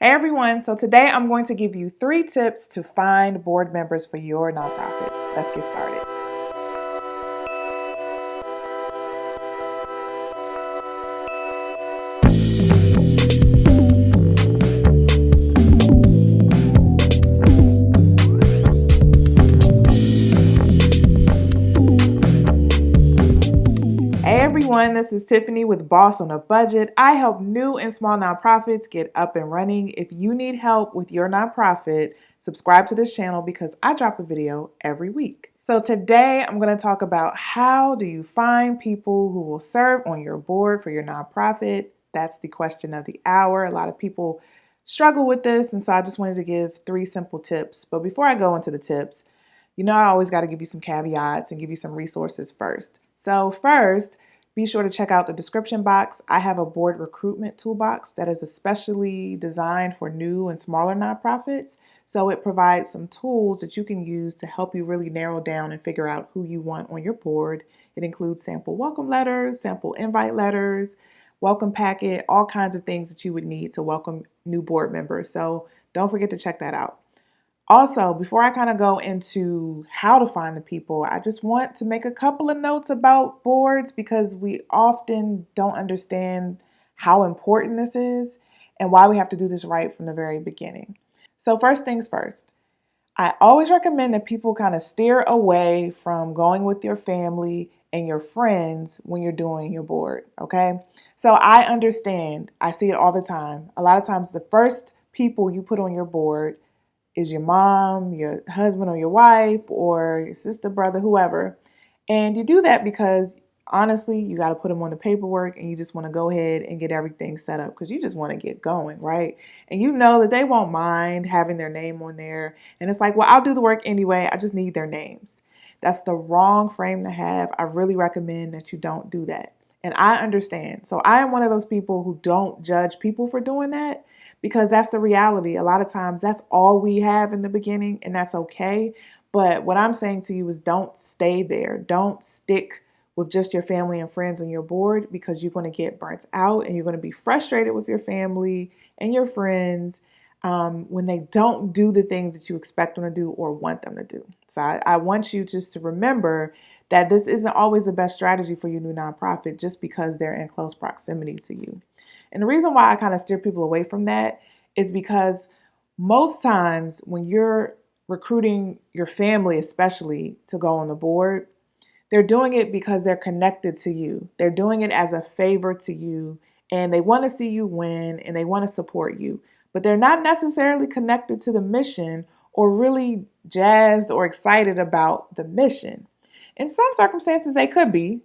Hey everyone, so today I'm going to give you 3 tips to find board members for your nonprofit. Let's get started. Hey everyone, this is Tiffany with Boss on a Budget. I help new and small nonprofits get up and running. If you need help with your nonprofit, subscribe to this channel because I drop a video every week. So today I'm going to talk about how do you find people who will serve on your board for your nonprofit. That's the question of the hour. A lot of people struggle with this, and so I just wanted to give 3 simple tips. But before I go into the tips, I always got to give you some caveats and give you some resources first. So first, be sure to check out the description box. I have a board recruitment toolbox that is especially designed for new and smaller nonprofits. So it provides some tools that you can use to help you really narrow down and figure out who you want on your board. It includes sample welcome letters, sample invite letters, welcome packet, all kinds of things that you would need to welcome new board members. So don't forget to check that out. Also, before I kind of go into how to find the people, I just want to make a couple of notes about boards because we often don't understand how important this is and why we have to do this right from the very beginning. So, first things first, I always recommend that people kind of steer away from going with your family and your friends when you're doing your board, okay? So, I understand, I see it all the time. A lot of times, the first people you put on your board is your mom, your husband or your wife, or your sister, brother, whoever. And you do that because honestly, you got to put them on the paperwork and you just want to go ahead and get everything set up because you just want to get going, right? And you know that they won't mind having their name on there. And it's like, well, I'll do the work anyway. I just need their names. That's the wrong frame to have. I really recommend that you don't do that. And I understand. So I am one of those people who don't judge people for doing that because that's the reality. A lot of times that's all we have in the beginning, and that's okay. But what I'm saying to you is don't stay there. Don't stick with just your family and friends on your board because you're going to get burnt out and you're going to be frustrated with your family and your friends when they don't do the things that you expect them to do or want them to do. So I want you just to remember that this isn't always the best strategy for your new nonprofit just because they're in close proximity to you. And the reason why I kind of steer people away from that is because most times when you're recruiting your family, especially to go on the board, they're doing it because they're connected to you. They're doing it as a favor to you, and they want to see you win and they want to support you. But they're not necessarily connected to the mission or really jazzed or excited about the mission. In some circumstances, they could be,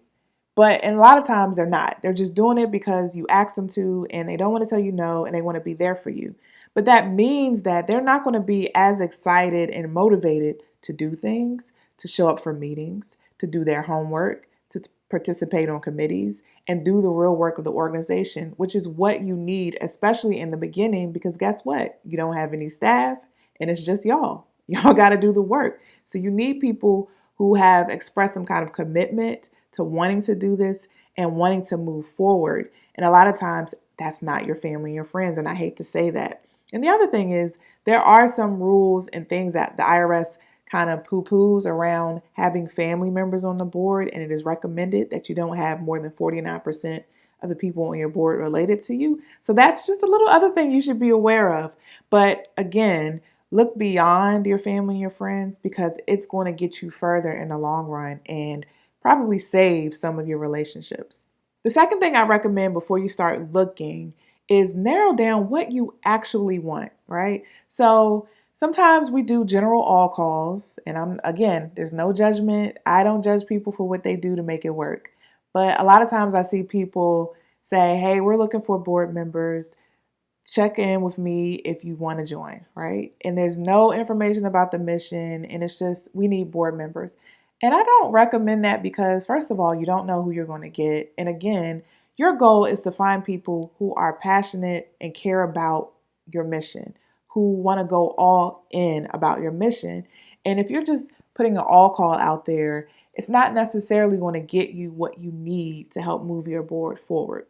but in a lot of times they're not. They're just doing it because you ask them to and they don't want to tell you no and they want to be there for you. But that means that they're not going to be as excited and motivated to do things, to show up for meetings, to do their homework, to participate on committees, and do the real work of the organization, which is what you need, especially in the beginning, because guess what? You don't have any staff and it's just y'all. Y'all got to do the work. So you need people who have expressed some kind of commitment to wanting to do this and wanting to move forward. And a lot of times that's not your family and your friends. And I hate to say that. And the other thing is there are some rules and things that the IRS kind of poo-poos around having family members on the board. And it is recommended that you don't have more than 49% of the people on your board related to you. So that's just a little other thing you should be aware of. But again, look beyond your family and your friends because it's going to get you further in the long run and probably save some of your relationships. The second thing I recommend before you start looking is narrow down what you actually want, right? So sometimes we do general all calls, and there's no judgment. I don't judge people for what they do to make it work. But a lot of times I see people say, hey, we're looking for board members. Check in with me if you want to join, right? And there's no information about the mission, and it's just we need board members. And I don't recommend that because, first of all, you don't know who you're going to get. And again, your goal is to find people who are passionate and care about your mission, who want to go all in about your mission. And if you're just putting an all call out there, it's not necessarily going to get you what you need to help move your board forward.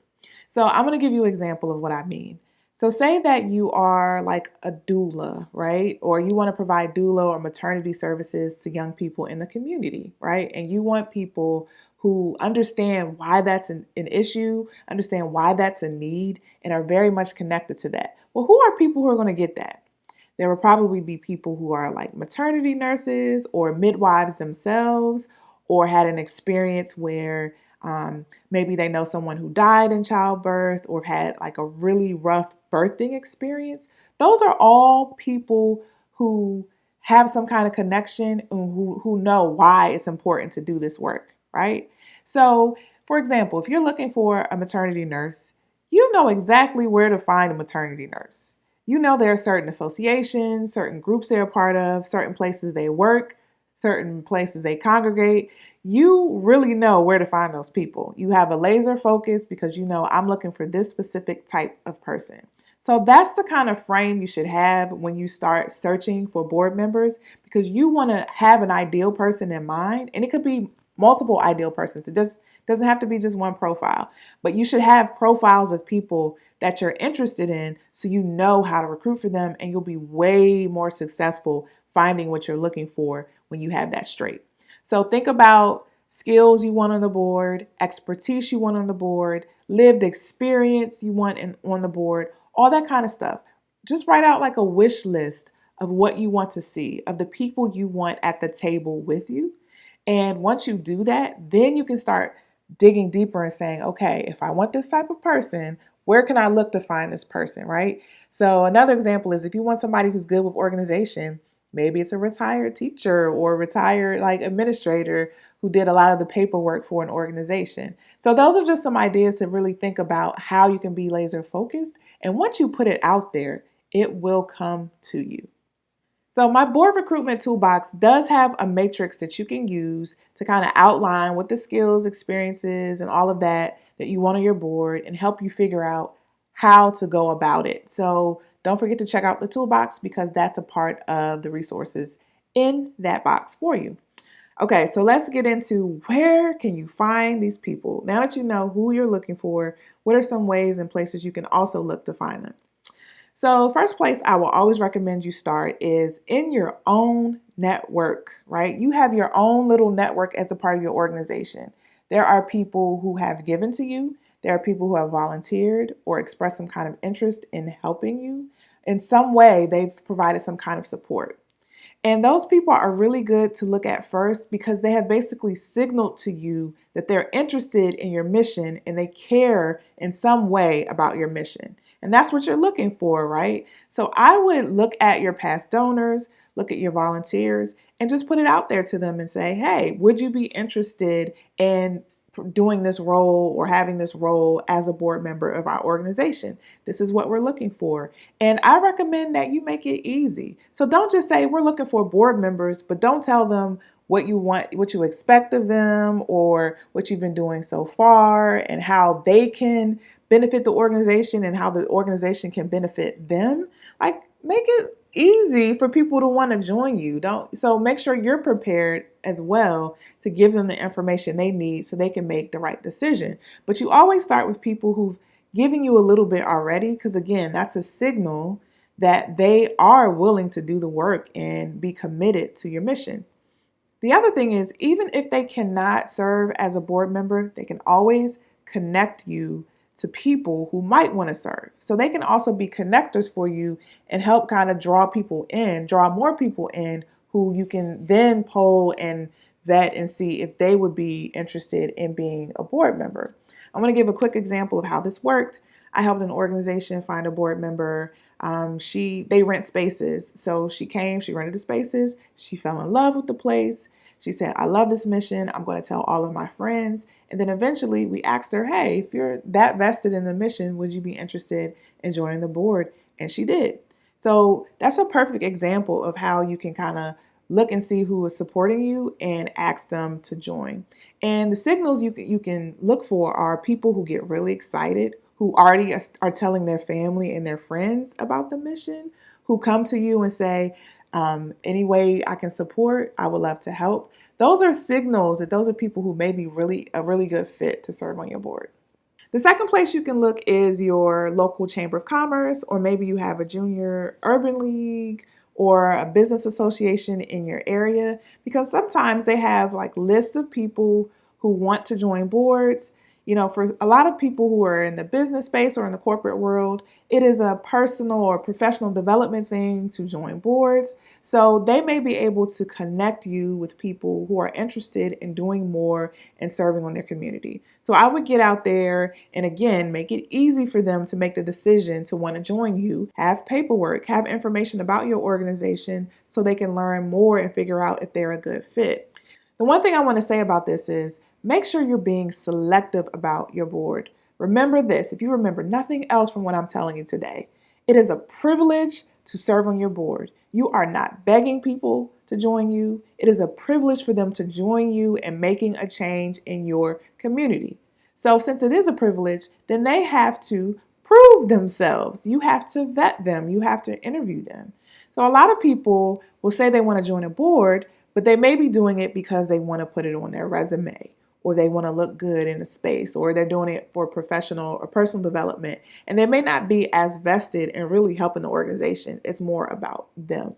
So I'm going to give you an example of what I mean. So say that you are like a doula, right? Or you want to provide doula or maternity services to young people in the community, right? And you want people who understand why that's an issue, understand why that's a need, and are very much connected to that. Well, who are people who are going to get that? There will probably be people who are like maternity nurses or midwives themselves, or had an experience where maybe they know someone who died in childbirth or had like a really rough birthing experience. Those are all people who have some kind of connection and who know why it's important to do this work, right? So, for example, if you're looking for a maternity nurse, you know exactly where to find a maternity nurse. You know there are certain associations, certain groups they're a part of, certain places they work, certain places they congregate. You really know where to find those people. You have a laser focus because you know I'm looking for this specific type of person. So that's the kind of frame you should have when you start searching for board members, because you want to have an ideal person in mind, and it could be multiple ideal persons. It just doesn't have to be just one profile, but you should have profiles of people that you're interested in so you know how to recruit for them, and you'll be way more successful finding what you're looking for when you have that straight. So think about skills you want on the board, expertise you want on the board, lived experience you want on the board, all that kind of stuff. Just write out like a wish list of what you want to see, of the people you want at the table with you. And once you do that, then you can start digging deeper and saying, okay, if I want this type of person, where can I look to find this person, right? So another example is if you want somebody who's good with organization, maybe it's a retired teacher or a retired like administrator who did a lot of the paperwork for an organization. So those are just some ideas to really think about how you can be laser focused. And once you put it out there, it will come to you. So my board recruitment toolbox does have a matrix that you can use to kind of outline what the skills, experiences, and all of that you want on your board and help you figure out how to go about it. So don't forget to check out the toolbox because that's a part of the resources in that box for you. Okay, so let's get into where can you find these people? Now that you know who you're looking for, what are some ways and places you can also look to find them? So, first place I will always recommend you start is in your own network, right? You have your own little network as a part of your organization. There are people who have given to you, there are people who have volunteered or expressed some kind of interest in helping you. In some way, they've provided some kind of support. And those people are really good to look at first because they have basically signaled to you that they're interested in your mission and they care in some way about your mission. And that's what you're looking for, right? So I would look at your past donors, look at your volunteers, and just put it out there to them and say, hey, would you be interested in doing this role or having this role as a board member of our organization? This is what we're looking for. And I recommend that you make it easy. So don't just say we're looking for board members, but don't tell them what you want, what you expect of them, or what you've been doing so far, and how they can benefit the organization and how the organization can benefit them. Like, make it easy for people to want to join you. Don't so make sure you're prepared as well to give them the information they need so they can make the right decision. But you always start with people who've given you a little bit already, because again, that's a signal that they are willing to do the work and be committed to your mission. The other thing is, even if they cannot serve as a board member, they can always connect you to people who might want to serve. So they can also be connectors for you and help kind of draw people in, draw more people in who you can then poll and vet and see if they would be interested in being a board member. I'm going to give a quick example of how this worked. I helped an organization find a board member. They rent spaces. So she came, she rented the spaces, she fell in love with the place. She said, I love this mission. I'm going to tell all of my friends. And then eventually we asked her, hey, if you're that vested in the mission, would you be interested in joining the board? And she did. So that's a perfect example of how you can kind of look and see who is supporting you and ask them to join. And the signals you can look for are people who get really excited, who already are telling their family and their friends about the mission, who come to you and say, any way I can support, I would love to help. Those are signals that those are people who may be really a really good fit to serve on your board. The second place you can look is your local chamber of commerce, or maybe you have a junior urban league or a business association in your area, because sometimes they have like lists of people who want to join boards. For a lot of people who are in the business space or in the corporate world, it is a personal or professional development thing to join boards. So they may be able to connect you with people who are interested in doing more and serving on their community. So I would get out there and again, make it easy for them to make the decision to want to join you. Have paperwork, have information about your organization so they can learn more and figure out if they're a good fit. The one thing I want to say about this is make sure you're being selective about your board. Remember this, if you remember nothing else from what I'm telling you today, it is a privilege to serve on your board. You are not begging people to join you. It is a privilege for them to join you in making a change in your community. So since it is a privilege, then they have to prove themselves. You have to vet them. You have to interview them. So a lot of people will say they want to join a board, but they may be doing it because they want to put it on their resume, or they want to look good in a space, or they're doing it for professional or personal development. And they may not be as vested in really helping the organization. It's more about them.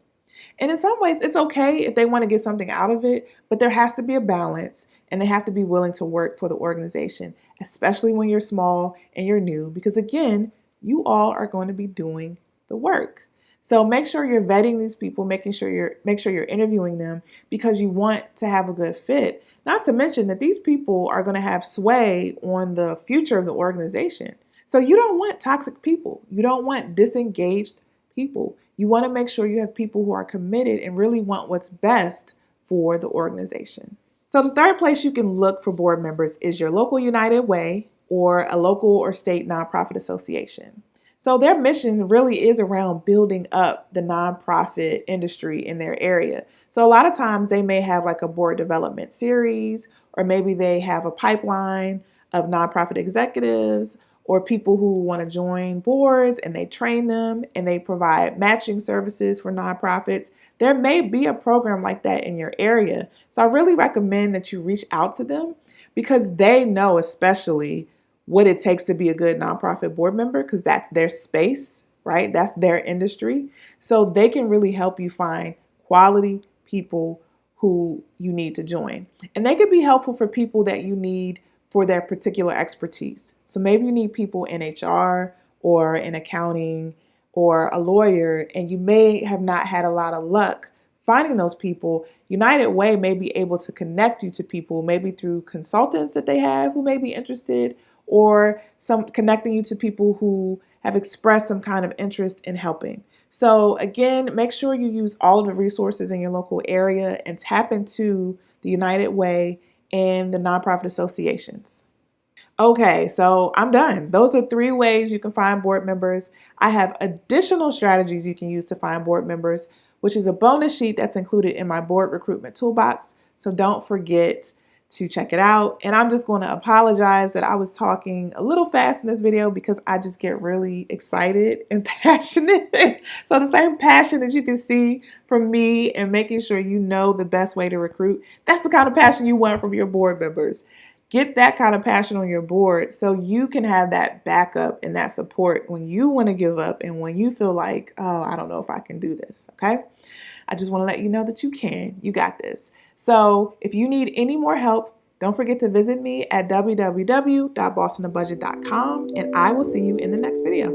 And in some ways, it's okay if they want to get something out of it, but there has to be a balance and they have to be willing to work for the organization, especially when you're small and you're new, because again, you all are going to be doing the work. So make sure you're vetting these people, make sure you're interviewing them, because you want to have a good fit. Not to mention that these people are going to have sway on the future of the organization. So you don't want toxic people. You don't want disengaged people. You want to make sure you have people who are committed and really want what's best for the organization. So the third place you can look for board members is your local United Way or a local or state nonprofit association. So their mission really is around building up the nonprofit industry in their area. So a lot of times they may have like a board development series, or maybe they have a pipeline of nonprofit executives or people who want to join boards, and they train them and they provide matching services for nonprofits. There may be a program like that in your area. So I really recommend that you reach out to them, because they know especially what it takes to be a good nonprofit board member, because that's their space, right? That's their industry. So they can really help you find quality people who you need to join. And they could be helpful for people that you need for their particular expertise. So maybe you need people in HR or in accounting or a lawyer, and you may have not had a lot of luck finding those people. United Way may be able to connect you to people, maybe through consultants that they have who may be interested, or some connecting you to people who have expressed some kind of interest in helping. So again, make sure you use all of the resources in your local area and tap into the United Way and the nonprofit associations. Okay, so I'm done. Those are 3 ways you can find board members. I have additional strategies you can use to find board members, which is a bonus sheet that's included in my board recruitment toolbox. So don't forget to check it out. And I'm just going to apologize that I was talking a little fast in this video, because I just get really excited and passionate. So the same passion that you can see from me and making sure you know the best way to recruit, that's the kind of passion you want from your board members. Get that kind of passion on your board so you can have that backup and that support when you want to give up and when you feel like, oh, I don't know if I can do this. Okay. I just want to let you know that you can. You got this. So if you need any more help, don't forget to visit me at www.bossonabudget.com, and I will see you in the next video.